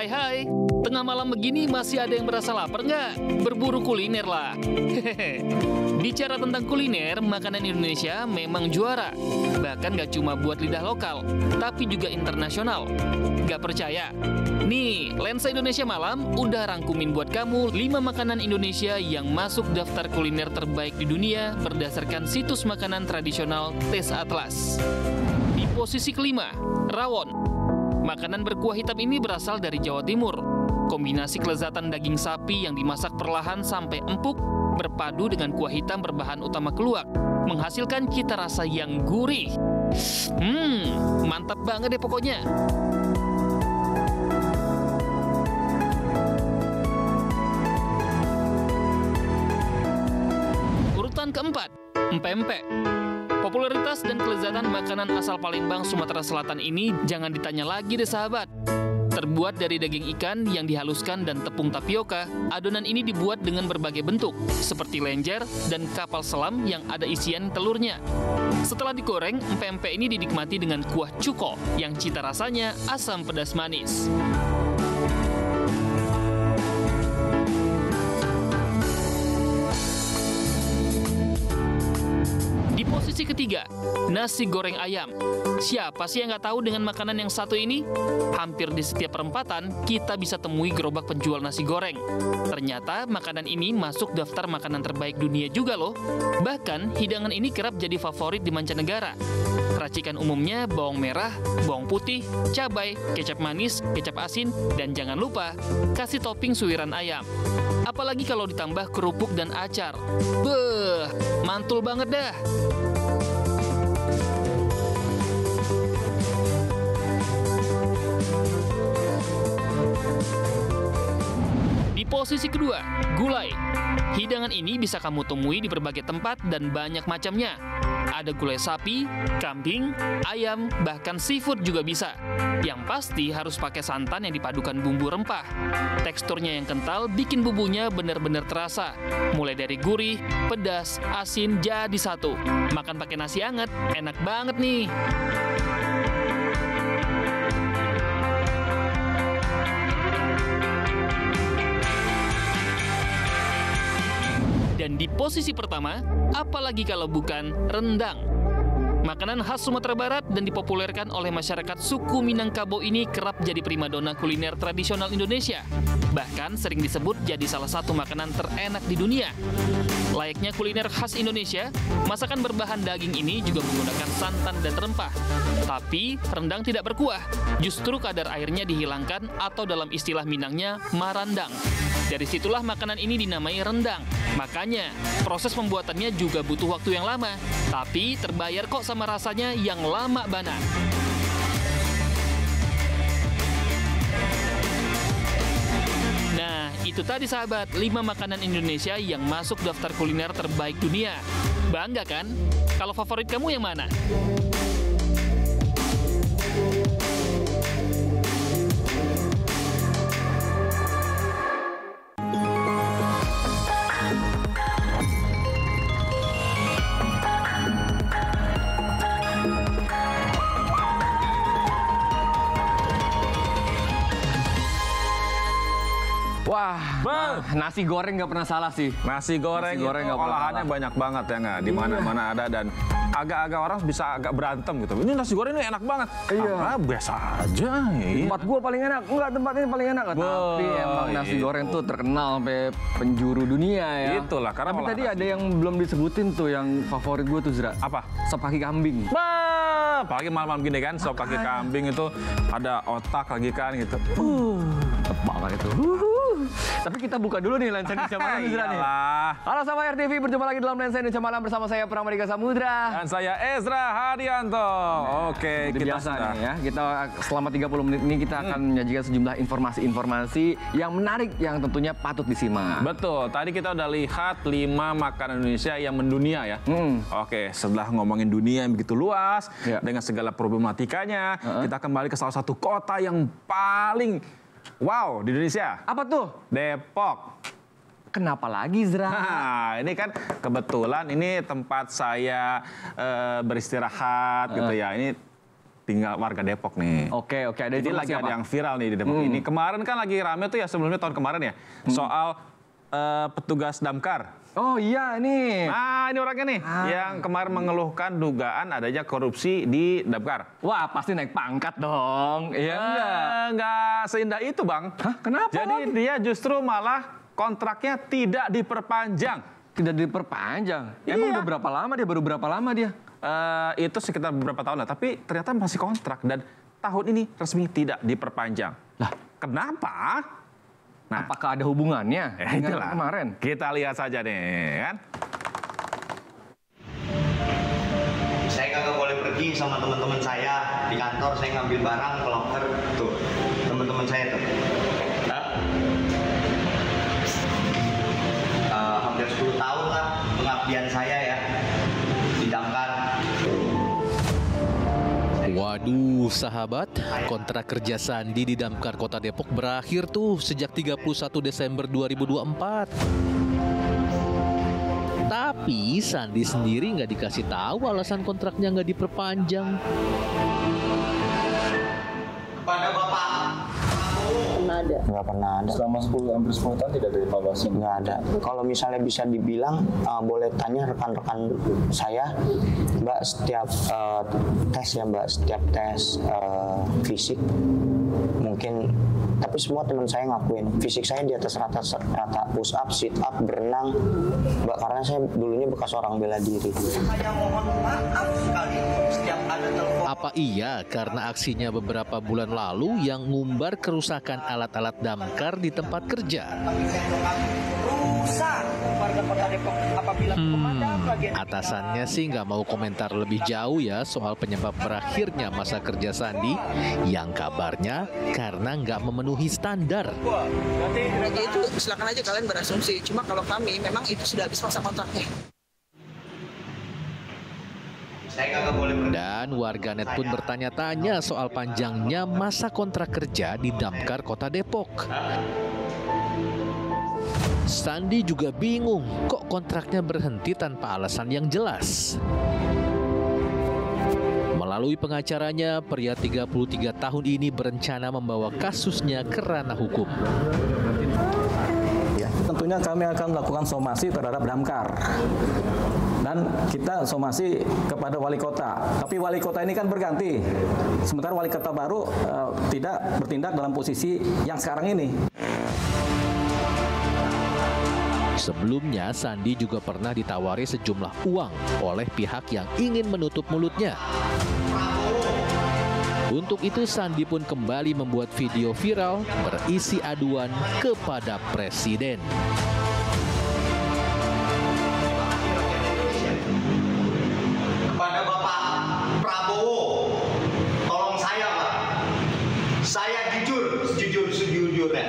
Hai, tengah malam begini masih ada yang berasa lapar nggak? Berburu kuliner lah. Bicara tentang kuliner, makanan Indonesia memang juara. Bahkan nggak cuma buat lidah lokal, tapi juga internasional. Nggak percaya? Nih, Lensa Indonesia Malam udah rangkumin buat kamu 5 makanan Indonesia yang masuk daftar kuliner terbaik di dunia berdasarkan situs makanan tradisional Taste Atlas. Di posisi kelima, rawon. Makanan berkuah hitam ini berasal dari Jawa Timur. Kombinasi kelezatan daging sapi yang dimasak perlahan sampai empuk berpadu dengan kuah hitam berbahan utama keluak, menghasilkan cita rasa yang gurih. Mantap banget deh pokoknya. Urutan keempat, empek-empek. Popularitas dan kelezatan makanan asal Palembang, Sumatera Selatan ini jangan ditanya lagi deh sahabat. Terbuat dari daging ikan yang dihaluskan dan tepung tapioka, adonan ini dibuat dengan berbagai bentuk, seperti lenjer dan kapal selam yang ada isian telurnya. Setelah digoreng, empek-empek ini dinikmati dengan kuah cuko yang cita rasanya asam pedas manis. Di posisi ketiga, nasi goreng ayam. Siapa sih yang nggak tahu dengan makanan yang satu ini? Hampir di setiap perempatan, kita bisa temui gerobak penjual nasi goreng. Ternyata makanan ini masuk daftar makanan terbaik dunia juga loh. Bahkan, hidangan ini kerap jadi favorit di mancanegara. Racikan umumnya bawang merah, bawang putih, cabai, kecap manis, kecap asin, dan jangan lupa, kasih topping suiran ayam. Apalagi kalau ditambah kerupuk dan acar. Beuh, mantul banget dah. Di posisi kedua, gulai. Hidangan ini bisa kamu temui di berbagai tempat dan banyak macamnya. Ada gulai sapi, kambing, ayam, bahkan seafood juga bisa. Yang pasti harus pakai santan yang dipadukan bumbu rempah. Teksturnya yang kental bikin bumbunya benar-benar terasa. Mulai dari gurih, pedas, asin jadi satu. Makan pakai nasi hangat, enak banget nih. Dan di posisi pertama, apalagi kalau bukan rendang. Makanan khas Sumatera Barat dan dipopulerkan oleh masyarakat suku Minangkabau ini kerap jadi primadona kuliner tradisional Indonesia. Bahkan sering disebut jadi salah satu makanan terenak di dunia. Layaknya kuliner khas Indonesia, masakan berbahan daging ini juga menggunakan santan dan rempah. Tapi rendang tidak berkuah, justru kadar airnya dihilangkan atau dalam istilah Minangnya marandang. Dari situlah makanan ini dinamai rendang. Makanya, proses pembuatannya juga butuh waktu yang lama. Tapi terbayar kok sama rasanya yang lama banget. Nah, itu tadi sahabat, 5 makanan Indonesia yang masuk daftar kuliner terbaik dunia. Bangga kan? Kalau favorit kamu yang mana? Wah, nasi goreng nggak pernah salah sih. Nasi goreng itu olahannya banyak banget ya nggak? Di mana-mana ada dan agak-agak orang bisa agak berantem gitu. Ini nasi goreng ini enak banget. Iya. Biasa aja. Tempat gua paling enak. Enggak, tempat ini paling enak. Tapi emang nasi goreng tuh terkenal sampai penjuru dunia ya. Itulah karena tapi tadi ada yang belum disebutin tuh yang favorit gua tuh Zra. Apa? Sop kaki kambing. Apalagi malam-malam gini kan, sop kaki kambing itu ada otak lagi kan gitu. Mantep banget itu. Tapi kita buka dulu nih Lensa Indonesia Malam Zra nih. Halo sama RTV, berjumpa lagi dalam Lensa Indonesia Malam bersama saya Pramodika Samudra. Dan saya Ezra Hadianto. Oke, kita biasa nih ya. Kita selama 30 menit ini kita akan menyajikan sejumlah informasi-informasi yang menarik yang tentunya patut disimak. Betul, tadi kita udah lihat 5 makanan Indonesia yang mendunia ya. Oke, setelah ngomongin dunia yang begitu luas, dengan segala problematikanya, kita kembali ke salah satu kota yang paling wow di Indonesia. Apa tuh? Depok. Kenapa lagi, Zra? Nah, ini kan kebetulan ini tempat saya beristirahat gitu ya. Ini tinggal warga Depok nih. Oke, ada Jadi lagi ada yang viral nih di Depok ini. Kemarin kan lagi rame tuh ya, sebelumnya tahun kemarin ya, soal petugas damkar. Oh iya nih. Nah ini orangnya nih, yang kemarin mengeluhkan dugaan adanya korupsi di damkar. Wah pasti naik pangkat dong. Iya Nggak seindah itu Bang. Hah, kenapa? Jadi dia justru malah kontraknya tidak diperpanjang. Tidak diperpanjang? Emang udah berapa lama dia? Baru berapa lama dia? Itu sekitar beberapa tahun lah, tapi ternyata masih kontrak dan tahun ini resmi tidak diperpanjang. Lah, kenapa? Nah, apakah ada hubungannya dengan itulah. kemarin? Kita lihat saja nih, kan? Saya kagak boleh pergi sama teman-teman saya di kantor. Saya ngambil barang ke locker tuh, teman-teman saya tuh. Hampir 10 tahun lah pengabdian saya ya di damkar. Waduh, sahabat, kontrak kerja Sandi di Damkar Kota Depok berakhir tuh sejak 31 Desember 2024. Tapi Sandi sendiri nggak dikasih tahu alasan kontraknya nggak diperpanjang. Kepada Bapak Nggak pernah ada. Selama hampir 10 tahun tidak ada evaluasi? Nggak ada. Kalau misalnya bisa dibilang, boleh tanya rekan-rekan saya, Mbak, setiap tes ya Mbak, setiap tes fisik, mungkin, tapi semua teman saya ngakuin, fisik saya di atas rata push up, sit up, berenang, Mbak, karena saya dulunya bekas orang bela diri. saya mohon maaf sekali setiap ada telepon. Apa iya karena aksinya beberapa bulan lalu yang ngumbar kerusakan alat-alat damkar di tempat kerja? Rusak warga Kota Depok apabila pemadam bagian Atasannya sih nggak mau komentar lebih jauh ya soal penyebab berakhirnya masa kerja Sandi yang kabarnya karena nggak memenuhi standar. Ya itu silakan aja kalian berasumsi. Cuma kalau kami memang itu sudah habis masa kontraknya. saya kagak boleh pergi. Dan warganet pun bertanya-tanya soal panjangnya masa kontrak kerja di Damkar Kota Depok. Sandi juga bingung kok kontraknya berhenti tanpa alasan yang jelas. Melalui pengacaranya, pria 33 tahun ini berencana membawa kasusnya ke ranah hukum. Ya, tentunya kami akan melakukan somasi terhadap damkar. Dan kita somasi kepada wali kota. Tapi wali kota ini kan berganti. Sementara wali kota baru tidak bertindak dalam posisi yang sekarang ini. Sebelumnya, Sandi juga pernah ditawari sejumlah uang oleh pihak yang ingin menutup mulutnya. Untuk itu, Sandi pun kembali membuat video viral berisi aduan kepada Presiden. Kepada Bapak Prabowo, tolong saya Pak, saya sejujurnya,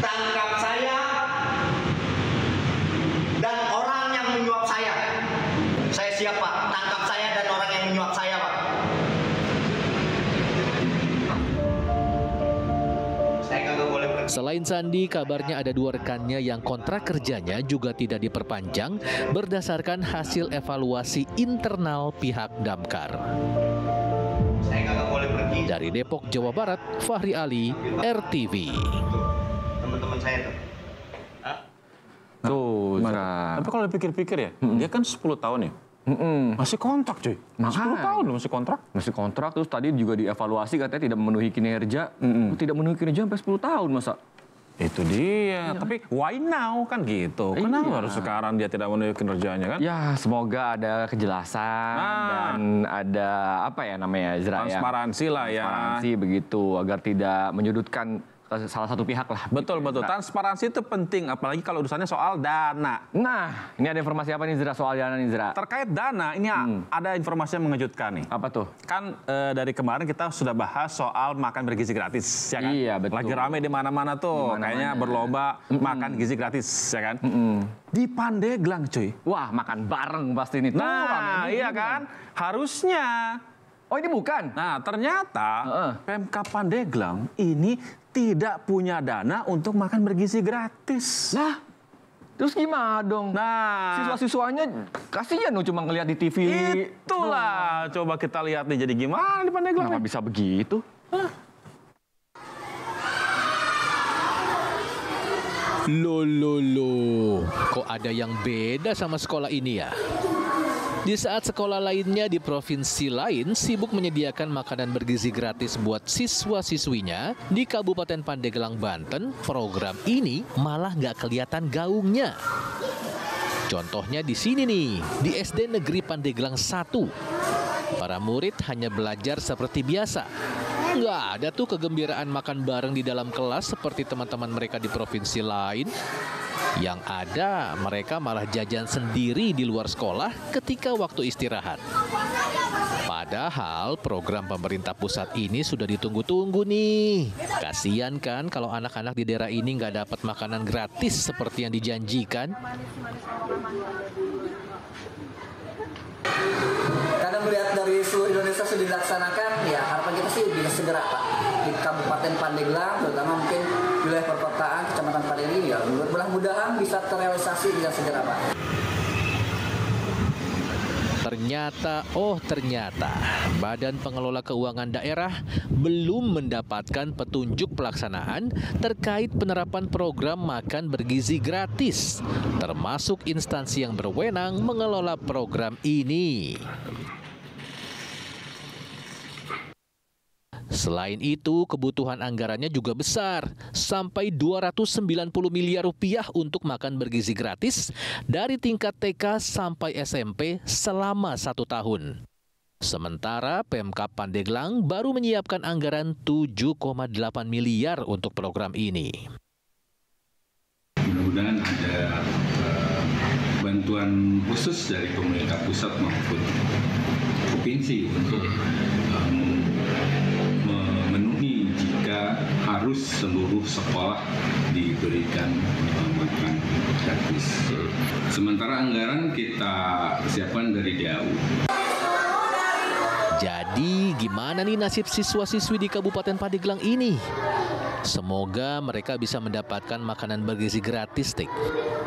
tangkap saya dan orang yang menyuap saya siap Pak, tangkap saya dan orang yang menyuap saya Pak. Saya kagak boleh pergi. Selain Sandi, kabarnya ada dua rekannya yang kontrak kerjanya juga tidak diperpanjang berdasarkan hasil evaluasi internal pihak Damkar. Saya kagak boleh pergi. Dari Depok, Jawa Barat, Fahri Ali, RTV. Teman-teman saya tuh. Tuh, Tapi kalau dipikir-pikir ya, dia kan 10 tahun ya. Masih kontrak cuy. 10 tahun loh masih kontrak. Masih kontrak, terus tadi juga dievaluasi katanya tidak memenuhi kinerja. Tidak memenuhi kinerja sampai 10 tahun masa? Itu dia. Tapi why now kan gitu. Kenapa harus sekarang dia tidak memenuhi kinerjanya kan? Ya, semoga ada kejelasan dan ada apa ya namanya, Zra, ya? Transparansi lah ya. Transparansi begitu agar tidak menyudutkan salah satu pihak lah. Betul. Transparansi itu penting, apalagi kalau urusannya soal dana. Nah, ini ada informasi apa nih, Zra, soal dana nih, Zra? Terkait dana, ini ada informasi yang mengejutkan nih. Apa tuh? Kan dari kemarin kita sudah bahas soal makan bergizi gratis, ya kan? Iya, betul. Lagi rame di mana-mana tuh, kayaknya berlomba makan gizi gratis, ya kan? Di Pandeglang, cuy. Wah, makan bareng pasti nih. Tuh, Nah, iya kan? Harusnya. Oh, ini bukan? Nah, ternyata Pemkab Pandeglang ini tidak punya dana untuk makan bergizi gratis. Lah, Terus gimana dong? Nah, siswa-siswanya kasihan dong cuma ngelihat di TV. Itulah. Coba kita lihat nih jadi gimana di Pandeglang. Kenapa bisa begitu? Loh, kok ada yang beda sama sekolah ini ya? Di saat sekolah lainnya di provinsi lain sibuk menyediakan makanan bergizi gratis buat siswa-siswinya, di Kabupaten Pandeglang, Banten, program ini malah nggak kelihatan gaungnya. Contohnya di sini nih, di SD Negeri Pandeglang 1. Para murid hanya belajar seperti biasa. Nggak ada tuh kegembiraan makan bareng di dalam kelas seperti teman-teman mereka di provinsi lain. Yang ada, mereka malah jajan sendiri di luar sekolah ketika waktu istirahat. Padahal program pemerintah pusat ini sudah ditunggu-tunggu nih. Kasian kan kalau anak-anak di daerah ini nggak dapat makanan gratis seperti yang dijanjikan. Karena melihat dari seluruh Indonesia sudah dilaksanakan, ya harapan kita sih bisa segera Pak. Di Kabupaten Pandeglang, terutama mungkin wilayah perkotaan, Kecamatan Pandeglang, ya mudah-mudahan bisa terrealisasi dengan segera Pak. Ternyata, Badan Pengelola Keuangan Daerah belum mendapatkan petunjuk pelaksanaan terkait penerapan program makan bergizi gratis, termasuk instansi yang berwenang mengelola program ini. Selain itu, kebutuhan anggarannya juga besar, sampai 290 miliar rupiah untuk makan bergizi gratis dari tingkat TK sampai SMP selama 1 tahun. Sementara Pemkab Pandeglang baru menyiapkan anggaran 7,8 miliar untuk program ini. Mudah-mudahan ada bantuan khusus dari pemerintah pusat maupun provinsi untuk memenuhi jika harus seluruh sekolah diberikan makan gratis. Sementara anggaran kita siapkan dari DAU. Jadi gimana nih nasib siswa-siswi di Kabupaten Pandeglang ini? Semoga mereka bisa mendapatkan makanan bergizi gratis,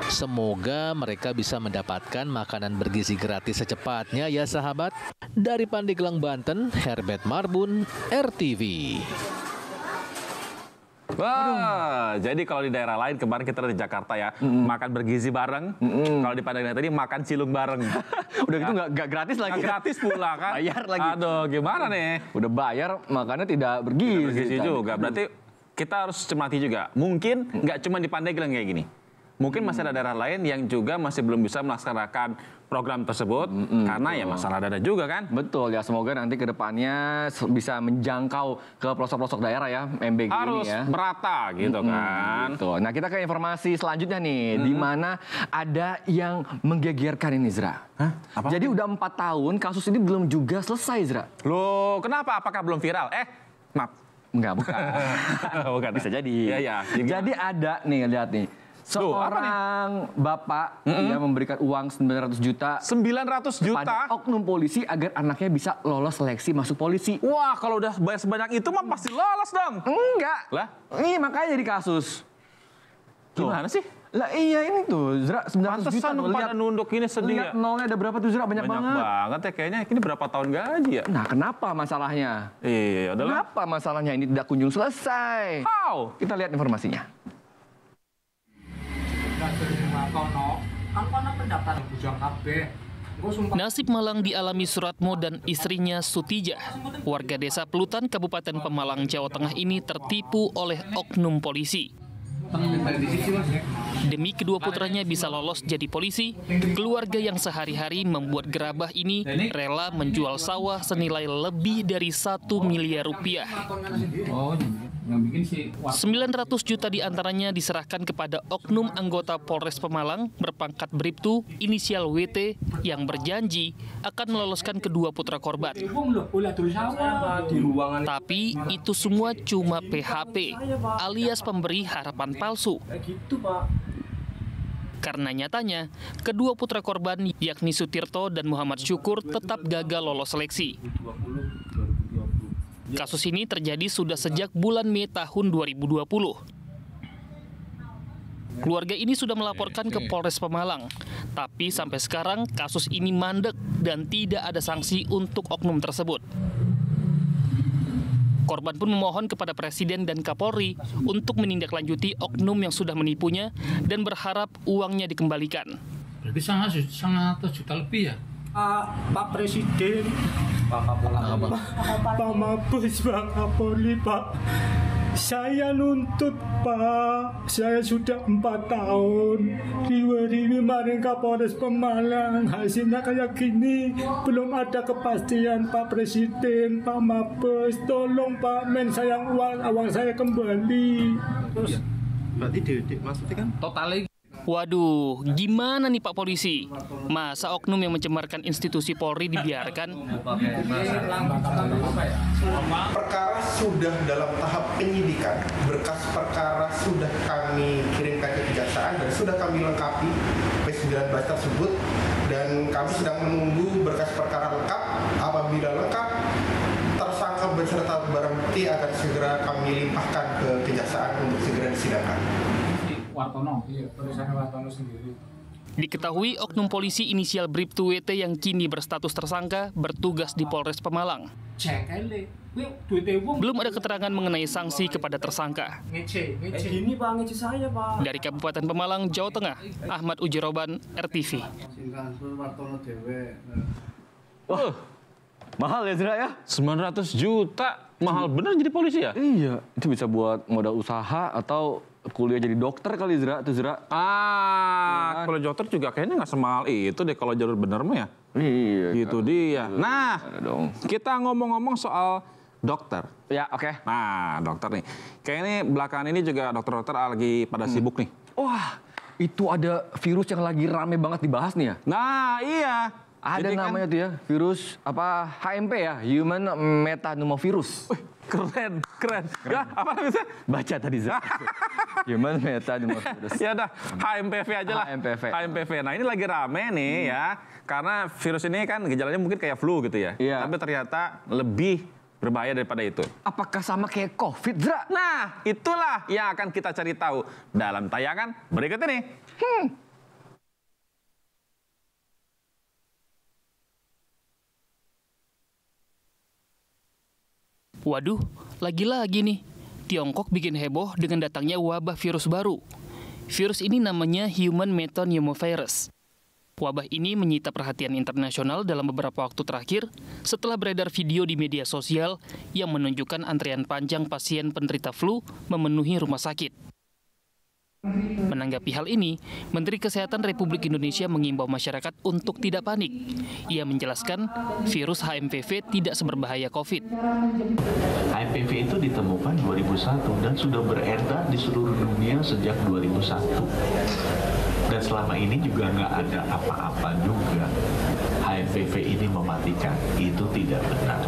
Semoga mereka bisa mendapatkan makanan bergizi gratis secepatnya ya sahabat. Dari Pandeglang, Banten, Herbert Marbun, RTV. Wah, jadi kalau di daerah lain kemarin kita di Jakarta ya, makan bergizi bareng. Kalau di Pandeglang tadi makan cilung bareng. Udah gitu nggak gratis lagi. Nggak gratis pula kan? Bayar lagi. Aduh, gimana nih? Udah bayar, makannya tidak bergizi. Bergizi juga. Berarti kita harus cermati juga. Mungkin nggak cuma di Pandeglang kayak gini. Mungkin masih ada daerah lain yang juga masih belum bisa melaksanakan program tersebut karena ya masalah dana juga kan. Betul ya, semoga nanti ke depannya bisa menjangkau ke pelosok-pelosok daerah ya MBG harus ini ya. merata gitu kan. Betul. Nah, kita ke informasi selanjutnya nih, di mana ada yang menggegerkan ini, Zra. Apa? Jadi udah 4 tahun kasus ini belum juga selesai, Zra. Loh, kenapa? Apakah belum viral? Maaf. Enggak, bukan. Bukan. Bisa jadi. Iya. Jadi ada nih, lihat nih. Seorang bapak yang memberikan uang 900 juta 900 juta pada oknum polisi agar anaknya bisa lolos seleksi masuk polisi. Wah, kalau udah bayar sebanyak itu mah pasti lolos dong. Enggak. Lah? Ini makanya jadi kasus. Gimana sih? Lah iya ini tuh, Zra, 900 juta. Pada nunduk ini sedih ya. Lihat nolnya ada berapa tuh, Zra? Banyak banget. Banyak banget ya, kayaknya ini berapa tahun gaji ya? Nah, kenapa masalahnya? Iya, adalah. Kenapa masalahnya ini tidak kunjung selesai? How? Kita lihat informasinya. Nasib malang dialami Suratmo dan istrinya Sutijah. Warga desa Pelutan, Kabupaten Pemalang, Jawa Tengah ini tertipu oleh oknum polisi. Demi kedua putranya bisa lolos jadi polisi, keluarga yang sehari-hari membuat gerabah ini rela menjual sawah senilai lebih dari 1 miliar rupiah. 900 juta diantaranya diserahkan kepada oknum anggota Polres Pemalang berpangkat Bribtu inisial WT yang berjanji akan meloloskan kedua putra korban. Tapi itu semua cuma PHP alias pemberi harapan palsu. Karena nyatanya, kedua putra korban yakni Sutirto dan Muhammad Syukur tetap gagal lolos seleksi. Kasus ini terjadi sudah sejak bulan Mei tahun 2020. Keluarga ini sudah melaporkan ke Polres Pemalang, tapi sampai sekarang kasus ini mandek dan tidak ada sanksi untuk oknum tersebut. Korban pun memohon kepada Presiden dan Kapolri untuk menindaklanjuti oknum yang sudah menipunya dan berharap uangnya dikembalikan. Berarti sangat juta lebih ya? Pak Presiden, Pak Mabes, Pak Kapolri, Pak. Saya nuntut, Pak. Saya sudah 4 tahun riwe-riwe maring Kapolres Pemalang. Hasilnya kayak gini. Belum ada kepastian, Pak Presiden, Pak Mabes. Tolong, Pak Men, sayang uang saya kembali. Terus, berarti maksudnya kan totalnya. Waduh, gimana nih Pak Polisi? Masa oknum yang mencemarkan institusi Polri dibiarkan? Perkara sudah dalam tahap penyidikan, berkas perkara sudah kami kirimkan ke kejaksaan dan sudah kami lengkapi P19 tersebut, dan kami sedang menunggu berkas perkara lengkap. Apabila lengkap, tersangka beserta barang bukti akan segera kami limpahkan ke kejaksaan untuk segera disidangkan. Wartono, tulisannya Wartono sendiri. Diketahui oknum polisi inisial Bribtu WT yang kini berstatus tersangka bertugas di Polres Pemalang. Belum ada keterangan mengenai sanksi kepada tersangka. Dari Kabupaten Pemalang, Jawa Tengah, Ahmad Ujiroban, RTV. Wah, mahal ya Zra ya? 900 juta, mahal bener jadi polisi ya? Iya, itu bisa buat modal usaha atau kuliah jadi dokter kali Zra, tuh Zra. Kalau dokter juga kayaknya nggak semahal itu deh kalau jalur bener mah ya. Iya. Itu dia. Nah, kita ngomong-ngomong soal dokter. Ya, oke. Nah, dokter nih. Kayaknya belakangan ini juga dokter-dokter lagi pada sibuk nih. Wah, itu ada virus yang lagi rame banget dibahas nih ya. Nah, iya. Ada jadi namanya tuh ya, virus apa HMP ya, Human Metapneumovirus. Keren. Ya, apa namanya? Baca tadi Zak. Human Metapneumovirus. Ya udah, HMPV aja lah. HMPV. Nah, ini lagi rame nih ya. Karena virus ini kan gejalanya mungkin kayak flu gitu ya. Iya. Tapi ternyata lebih berbahaya daripada itu. Apakah sama kayak COVID, Zra? Nah, itulah yang akan kita cari tahu dalam tayangan berikut ini. Waduh, lagi-lagi nih. Tiongkok bikin heboh dengan datangnya wabah virus baru. Virus ini namanya Human Metapneumovirus. Wabah ini menyita perhatian internasional dalam beberapa waktu terakhir setelah beredar video di media sosial yang menunjukkan antrian panjang pasien penderita flu memenuhi rumah sakit. Menanggapi hal ini, Menteri Kesehatan Republik Indonesia mengimbau masyarakat untuk tidak panik. Ia menjelaskan virus HMPV tidak seberbahaya COVID. HMPV itu ditemukan 2001 dan sudah beredar di seluruh dunia sejak 2001. Dan selama ini juga nggak ada apa-apa juga. HMPV ini mematikan, itu tidak benar.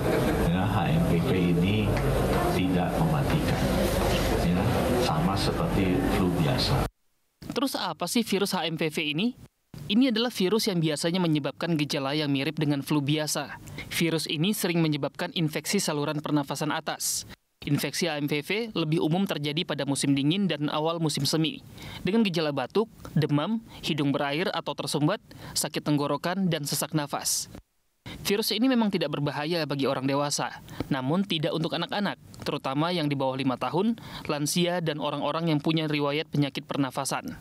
Ya, HMPV ini tidak mematikan. Ya, sama seperti flu biasa. Terus apa sih virus HMPV ini? Ini adalah virus yang biasanya menyebabkan gejala yang mirip dengan flu biasa. Virus ini sering menyebabkan infeksi saluran pernafasan atas. Infeksi HMPV lebih umum terjadi pada musim dingin dan awal musim semi, dengan gejala batuk, demam, hidung berair atau tersumbat, sakit tenggorokan, dan sesak nafas. Virus ini memang tidak berbahaya bagi orang dewasa, namun tidak untuk anak-anak, terutama yang di bawah 5 tahun, lansia, dan orang-orang yang punya riwayat penyakit pernafasan.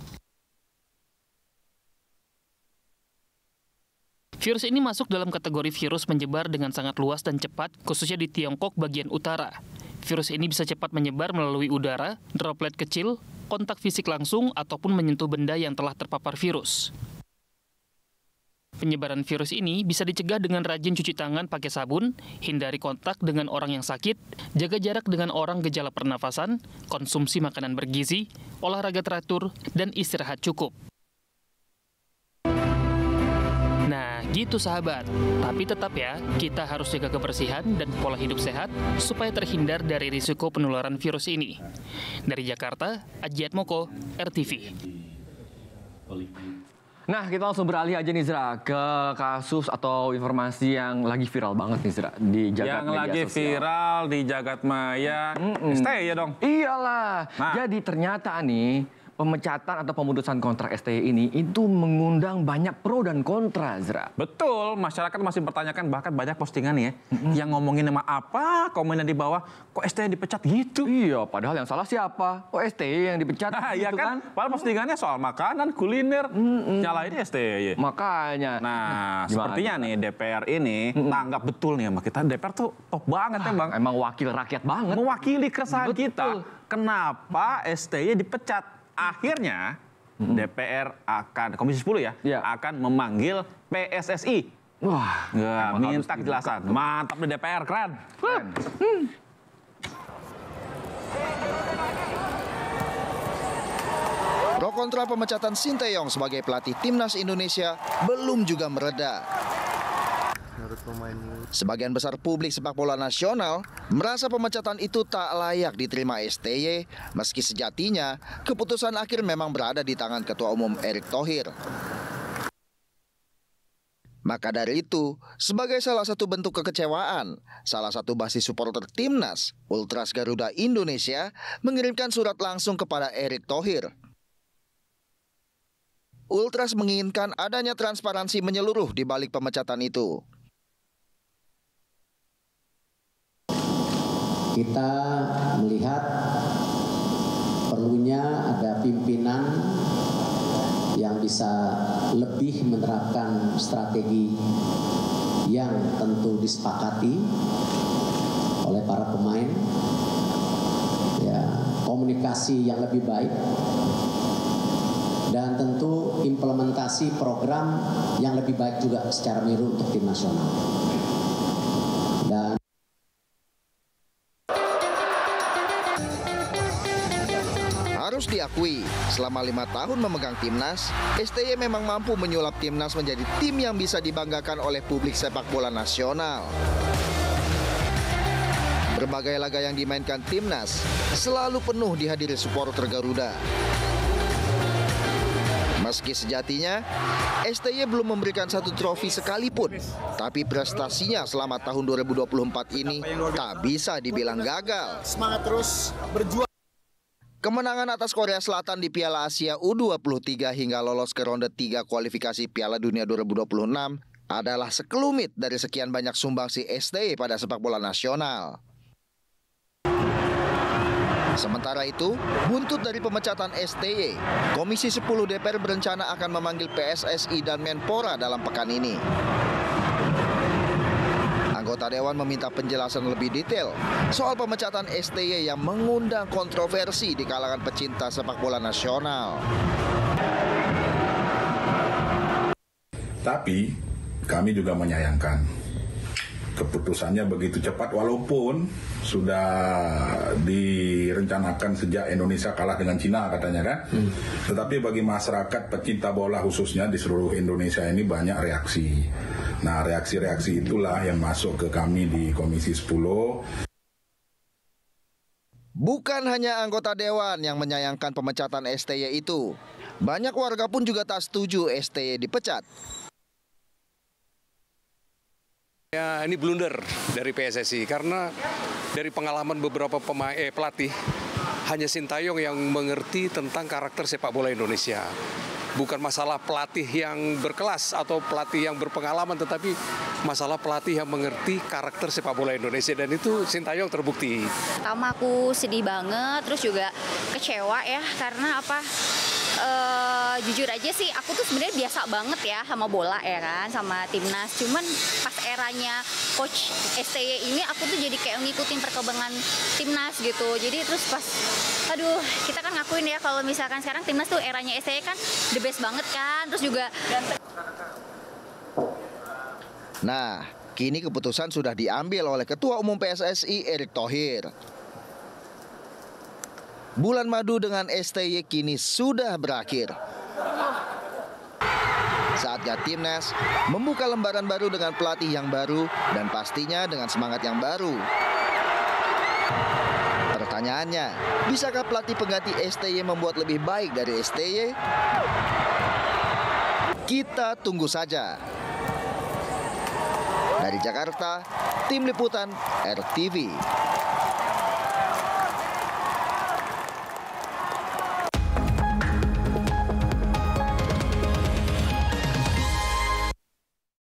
Virus ini masuk dalam kategori virus menyebar dengan sangat luas dan cepat, khususnya di Tiongkok bagian utara. Virus ini bisa cepat menyebar melalui udara, droplet kecil, kontak fisik langsung, ataupun menyentuh benda yang telah terpapar virus. Penyebaran virus ini bisa dicegah dengan rajin cuci tangan pakai sabun, hindari kontak dengan orang yang sakit, jaga jarak dengan orang gejala pernafasan, konsumsi makanan bergizi, olahraga teratur, dan istirahat cukup. Nah, gitu sahabat. Tapi tetap ya, kita harus jaga kebersihan dan pola hidup sehat supaya terhindar dari risiko penularan virus ini. Dari Jakarta, Ajiat Moko, RTV. Nah, kita langsung beralih aja nih Zra ke kasus atau informasi yang lagi viral banget nih Zra di jagat yang media lagi sosial. Viral di jagat maya. Stay ya dong. Iyalah. Nah. Jadi ternyata nih pemecatan atau pemutusan kontrak STY ini itu mengundang banyak pro dan kontra, Zra. Betul, masyarakat masih bertanyakan, bahkan banyak postingan ya yang ngomongin nama apa, komennya di bawah, kok STY dipecat gitu? Iya, padahal yang salah siapa? Kok STY yang dipecat? Iya gitu kan? Padahal postingannya soal makanan, kuliner, nyalain STY. Makanya. Nah, sepertinya nih DPR ini tanggap betul nih sama kita. DPR tuh top banget ya Bang. Emang wakil rakyat banget. Mewakili keresahan kita. Kenapa STY dipecat? Akhirnya DPR akan, Komisi 10 ya, akan memanggil PSSI. Wah, minta kejelasan. Mantap di DPR, keren. Pro kontra pemecatan Sinteyong sebagai pelatih timnas Indonesia belum juga mereda. Sebagian besar publik sepak bola nasional merasa pemecatan itu tak layak diterima STY, meski sejatinya keputusan akhir memang berada di tangan Ketua Umum Erick Thohir. Maka dari itu, sebagai salah satu bentuk kekecewaan, salah satu basis supporter timnas, Ultras Garuda Indonesia, mengirimkan surat langsung kepada Erick Thohir. Ultras menginginkan adanya transparansi menyeluruh di balik pemecatan itu. Kita melihat perlunya ada pimpinan yang bisa lebih menerapkan strategi yang tentu disepakati oleh para pemain, ya, komunikasi yang lebih baik, dan tentu implementasi program yang lebih baik juga secara menyeluruh untuk tim nasional. Dan harus diakui, selama 5 tahun memegang timnas, STY memang mampu menyulap timnas menjadi tim yang bisa dibanggakan oleh publik sepak bola nasional. Berbagai laga yang dimainkan timnas selalu penuh dihadiri supporter Garuda. Meski sejatinya, STY belum memberikan satu trofi sekalipun, tapi prestasinya selama tahun 2024 ini tak bisa dibilang gagal. Semangat terus berjuang. Kemenangan atas Korea Selatan di Piala Asia U23 hingga lolos ke ronde 3 kualifikasi Piala Dunia 2026 adalah sekelumit dari sekian banyak sumbangsi STY pada sepak bola nasional. Sementara itu, buntut dari pemecatan STY, Komisi 10 DPR berencana akan memanggil PSSI dan Menpora dalam pekan ini. Anggota Dewan meminta penjelasan lebih detail soal pemecatan STY yang mengundang kontroversi di kalangan pecinta sepak bola nasional. Tapi kami juga menyayangkan keputusannya begitu cepat, walaupun sudah direncanakan sejak Indonesia kalah dengan Cina katanya kan. Tetapi bagi masyarakat pecinta bola khususnya di seluruh Indonesia ini banyak reaksi. Nah, reaksi-reaksi itulah yang masuk ke kami di Komisi 10. Bukan hanya anggota Dewan yang menyayangkan pemecatan STY itu. Banyak warga pun juga tak setuju STY dipecat. Ya, ini blunder dari PSSI karena dari pengalaman beberapa pelatih, hanya Sintayong yang mengerti tentang karakter sepak bola Indonesia. Bukan masalah pelatih yang berkelas atau pelatih yang berpengalaman, tetapi masalah pelatih yang mengerti karakter sepak bola Indonesia, dan itu Sintayong terbukti. Pertama aku sedih banget, terus juga kecewa ya, karena apa? Jujur aja sih, aku tuh sebenarnya biasa banget ya sama bola ya kan, sama timnas. Cuman pas eranya coach STY ini, aku tuh jadi kayak ngikutin perkembangan timnas gitu. Jadi terus pas, aduh, kita kan ngakuin ya kalau misalkan sekarang timnas tuh eranya STY kan the best banget kan. Terus juga nah, kini keputusan sudah diambil oleh Ketua Umum PSSI Erick Thohir. Bulan madu dengan STY kini sudah berakhir. Saatnya timnas membuka lembaran baru dengan pelatih yang baru dan pastinya dengan semangat yang baru. Pertanyaannya, bisakah pelatih pengganti STY membuat lebih baik dari STY? Kita tunggu saja. Dari Jakarta, Tim Liputan RTV.